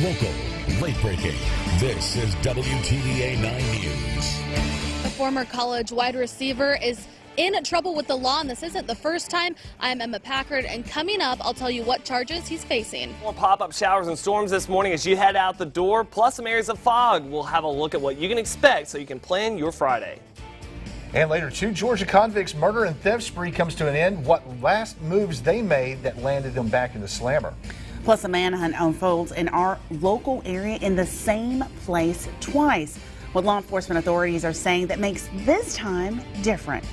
Local, late-breaking. This is WTVA 9 News. A former college wide receiver is in trouble with the law, and this isn't the first time. I'm Emma Packard, and coming up, I'll tell you what charges he's facing. More pop-up showers and storms this morning as you head out the door, plus some areas of fog. We'll have a look at what you can expect so you can plan your Friday. And later, 2 Georgia convicts' murder and theft spree comes to an end. What last moves they made that landed them back in the slammer. Plus, a manhunt unfolds in our local area in the same place twice. What law enforcement authorities are saying that makes this time different.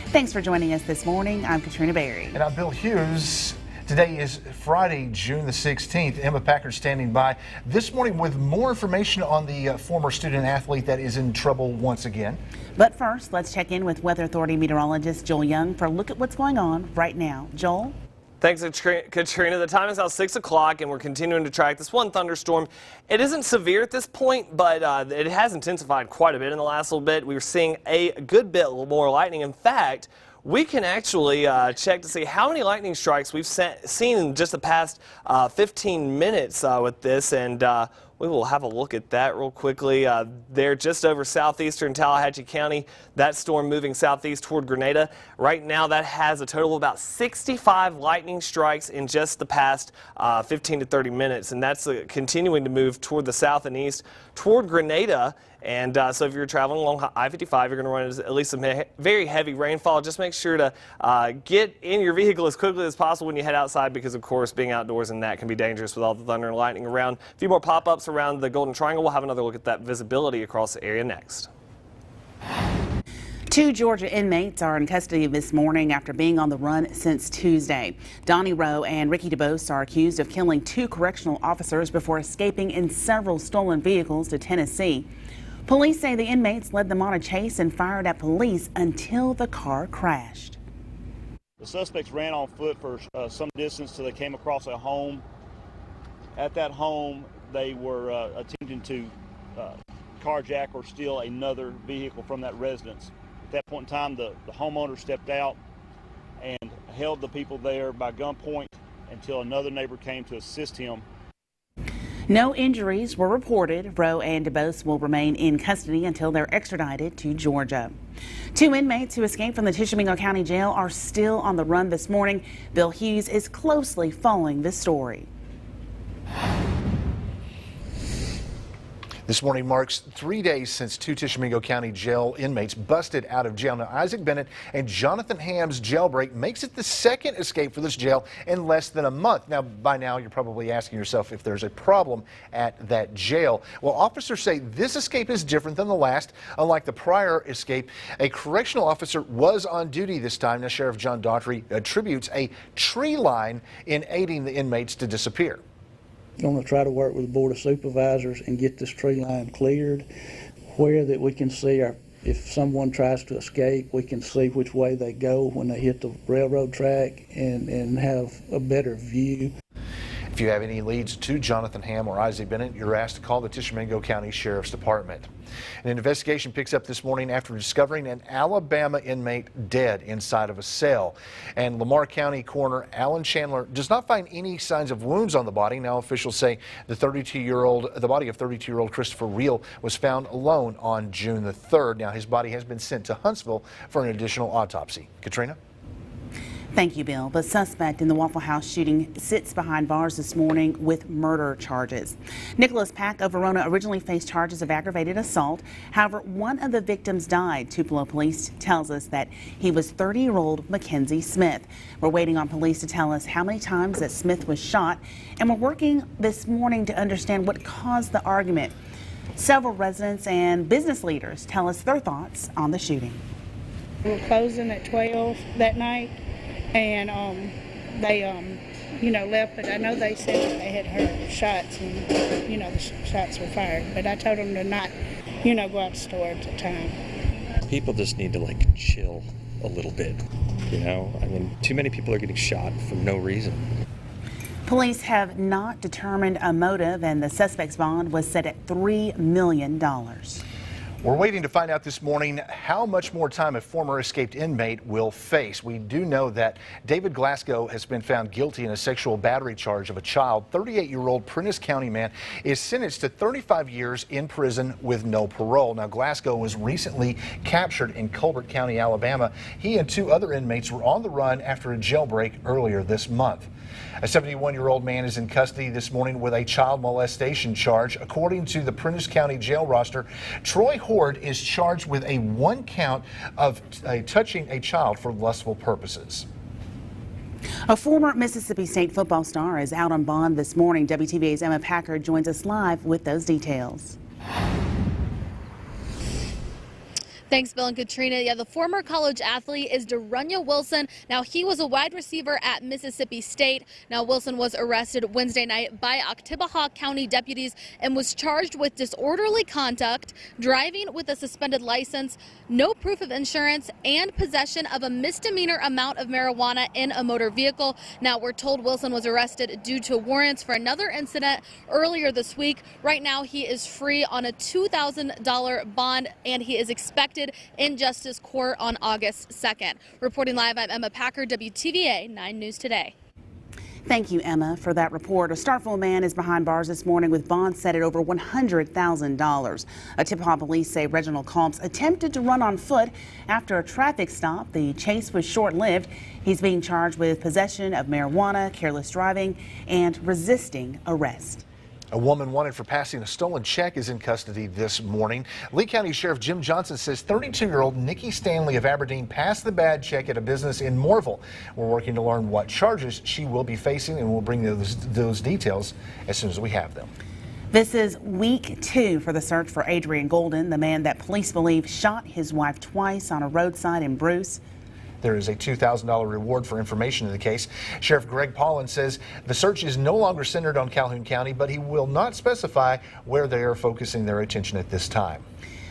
Thanks for joining us this morning. I'm Katrina Berry. And I'm Bill Hughes. Today is Friday, June the 16th. Emma Packard standing by this morning with more information on the former student athlete that is in trouble once again. But first, let's check in with Weather Authority meteorologist Joel Young for a look at what's going on right now. Joel? Thanks, Katrina. The time is now 6 o'clock, and we're continuing to track this one thunderstorm. It isn't severe at this point, but it has intensified quite a bit in the last little bit. We were seeing a good bit more lightning. In fact, we can actually check to see how many lightning strikes we've seen in just the past 15 minutes with this, and we will have a look at that real quickly. They're just over southeastern Tallahatchie County. That storm moving southeast toward Grenada. Right now, that has a total of about 65 lightning strikes in just the past 15 to 30 minutes, and that's continuing to move toward the south and east toward Grenada. And so if you're traveling along I-55, you're going to run into at least some very heavy rainfall. Just make sure to get in your vehicle as quickly as possible when you head outside because, of course, being outdoors and that can be dangerous with all the thunder and lightning around. A few more pop-ups around the Golden Triangle. We'll have another look at that visibility across the area next. 2 Georgia inmates are in custody this morning after being on the run since Tuesday. Donnie Rowe and Ricky DeBose are accused of killing 2 correctional officers before escaping in several stolen vehicles to Tennessee. Police say the inmates led them on a chase and fired at police until the car crashed. The suspects ran on foot for some distance till they came across a home. At that home, they were attempting to carjack or steal another vehicle from that residence. At that point in time, the homeowner stepped out and held the people there by gunpoint until another neighbor came to assist him. No injuries were reported. Rowe and DeBose will remain in custody until they're extradited to Georgia. 2 inmates who escaped from the Tishomingo County Jail are still on the run this morning. Bill Hughes is closely following this story. This morning marks 3 days since 2 Tishomingo County Jail inmates busted out of jail. Now, Isaac Bennett and Jonathan Ham's jailbreak makes it the second escape for this jail in less than a month. Now, by now, you're probably asking yourself if there's a problem at that jail. Well, officers say this escape is different than the last. Unlike the prior escape, a correctional officer was on duty this time. Now, Sheriff John Daughtry attributes a tree line in aiding the inmates to disappear. Going to try to work with the Board of Supervisors and get this tree line cleared where that we can see if someone tries to escape, we can see which way they go when they hit the railroad track and have a better view. If you have any leads to Jonathan Ham or Isaac Bennett, you're asked to call the Tishomingo County Sheriff's Department. An investigation picks up this morning after discovering an Alabama inmate dead inside of a cell. And Lamar County Coroner Alan Chandler does not find any signs of wounds on the body. Now officials say the body of 32-year-old Christopher Reel was found alone on June the 3rd. Now his body has been sent to Huntsville for an additional autopsy. Katrina? Thank you, Bill. The suspect in the Waffle House shooting sits behind bars this morning with murder charges. Nicholas Pack of Verona originally faced charges of aggravated assault. However, one of the victims died. Tupelo police tells us that he was 30-year-old Mackenzie Smith. We're waiting on police to tell us how many times that Smith was shot, and we're working this morning to understand what caused the argument. Several residents and business leaders tell us their thoughts on the shooting. We were closing at 12 that night. And they, left, but I know they said that they had heard shots and, the shots were fired. But I told them to not, go out the store at the time. People just need to, chill a little bit, too many people are getting shot for no reason. Police have not determined a motive, and the suspect's bond was set at $3 million. We're waiting to find out this morning how much more time a former escaped inmate will face. We do know that David Glasgow has been found guilty in a sexual battery charge of a child. 38-year-old Prentiss County man is sentenced to 35 years in prison with no parole. Now, Glasgow was recently captured in Colbert County, Alabama. He and 2 other inmates were on the run after a jailbreak earlier this month. A 71-year-old man is in custody this morning with a child molestation charge. According to the Prentiss County jail roster, Troy Horde is charged with a 1 count of touching a child for lustful purposes. A former Mississippi State football star is out on bond this morning. WTVA's Emma Packard joins us live with those details. Thanks, Bill and Katrina. Yeah, the former college athlete is Darunya Wilson. Now, he was a wide receiver at Mississippi State. Now, Wilson was arrested Wednesday night by Oktibbeha County deputies and was charged with disorderly conduct, driving with a suspended license, no proof of insurance, and possession of a misdemeanor amount of marijuana in a motor vehicle. Now, we're told Wilson was arrested due to warrants for another incident earlier this week. Right now, he is free on a $2,000 bond, and he is expected in justice court on August 2nd. Reporting live, I'm Emma Packard, WTVA 9 News Today. Thank you, Emma, for that report. A Starkville man is behind bars this morning with bonds set at over $100,000. Oktibbeha police say Reginald Combs attempted to run on foot after a traffic stop. The chase was short-lived. He's being charged with possession of marijuana, careless driving, and resisting arrest. A woman wanted for passing a stolen check is in custody this morning. Lee County Sheriff Jim Johnson says 32-year-old Nikki Stanley of Aberdeen passed the bad check at a business in Morville. We're working to learn what charges she will be facing, and we'll bring those details as soon as we have them. This is week 2 for the search for Adrian Golden, the man that police believe shot his wife twice on a roadside in Bruce. There is a $2,000 reward for information in the case. Sheriff Greg Paulin says the search is no longer centered on Calhoun County, but he will not specify where they are focusing their attention at this time.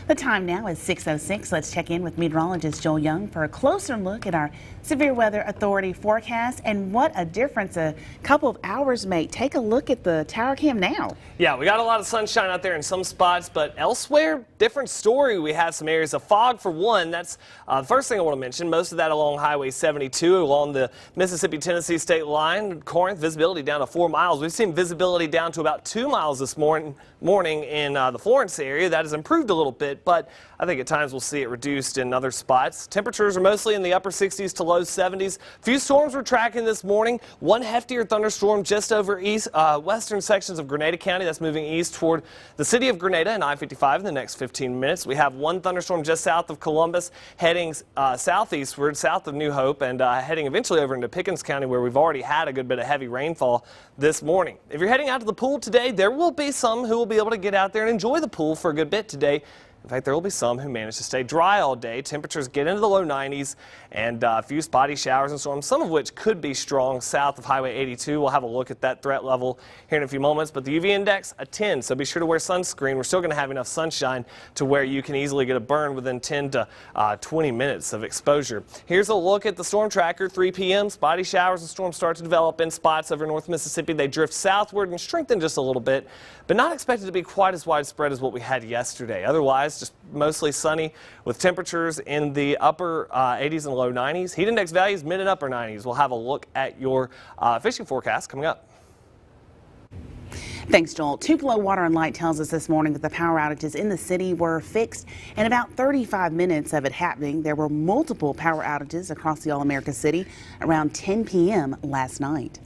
The time now is 6:06. Let's check in with meteorologist Joel Young for a closer look at our Severe Weather Authority forecast and what a difference a couple of hours make. Take a look at the tower cam now. Yeah, we got a lot of sunshine out there in some spots, but elsewhere, different story. We have some areas of fog for one. That's the first thing I want to mention. Most of that along Highway 72 along the Mississippi-Tennessee state line. Corinth, visibility down to 4 miles. We've seen visibility down to about 2 miles this morning in the Florence area. That has improved a little bit, but I think at times we'll see it reduced in other spots. Temperatures are mostly in the upper 60s to low 70s. Few storms we're tracking this morning. One heftier thunderstorm just over western sections of Grenada County. That's moving east toward the city of Grenada and I-55 in the next 15 minutes. We have one thunderstorm just south of Columbus heading southeastward, south of New Hope, and heading eventually over into Pickens County, where we've already had a good bit of heavy rainfall this morning. If you're heading out to the pool today, there will be some who will be able to get out there and enjoy the pool for a good bit today. In fact, there will be some who manage to stay dry all day. Temperatures get into the low 90s and a few spotty showers and storms, some of which could be strong south of Highway 82. We'll have a look at that threat level here in a few moments. But the UV index, a 10, so be sure to wear sunscreen. We're still going to have enough sunshine to where you can easily get a burn within 10 to 20 minutes of exposure. Here's a look at the storm tracker. 3 p.m. Spotty showers and storms start to develop in spots over North Mississippi. They drift southward and strengthen just a little bit, but not expected to be quite as widespread as what we had yesterday. Otherwise, just mostly sunny with temperatures in the upper 80s and low 90s. Heat index values mid and upper 90s. We'll have a look at your fishing forecast coming up. Thanks, Joel. Tupelo Water and Light tells us this morning that the power outages in the city were fixed in about 35 minutes of it happening. There were multiple power outages across the All-America City around 10 p.m. last night.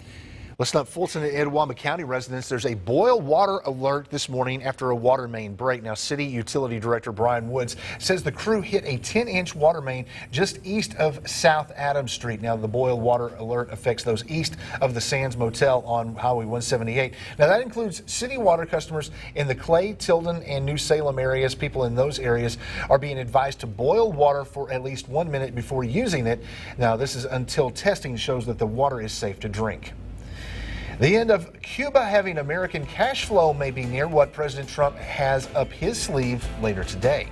Listen up, Fulton and Etowah County residents. There's a boil water alert this morning after a water main break. Now, City Utility Director Brian Woods says the crew hit a 10-inch water main just east of South Adams Street. Now, the boil water alert affects those east of the Sands Motel on Highway 178. Now, that includes city water customers in the Clay, Tilden, and New Salem areas. People in those areas are being advised to boil water for at least 1 minute before using it. Now, this is until testing shows that the water is safe to drink. The end of Cuba having American cash flow may be near what President Trump has up his sleeve later today.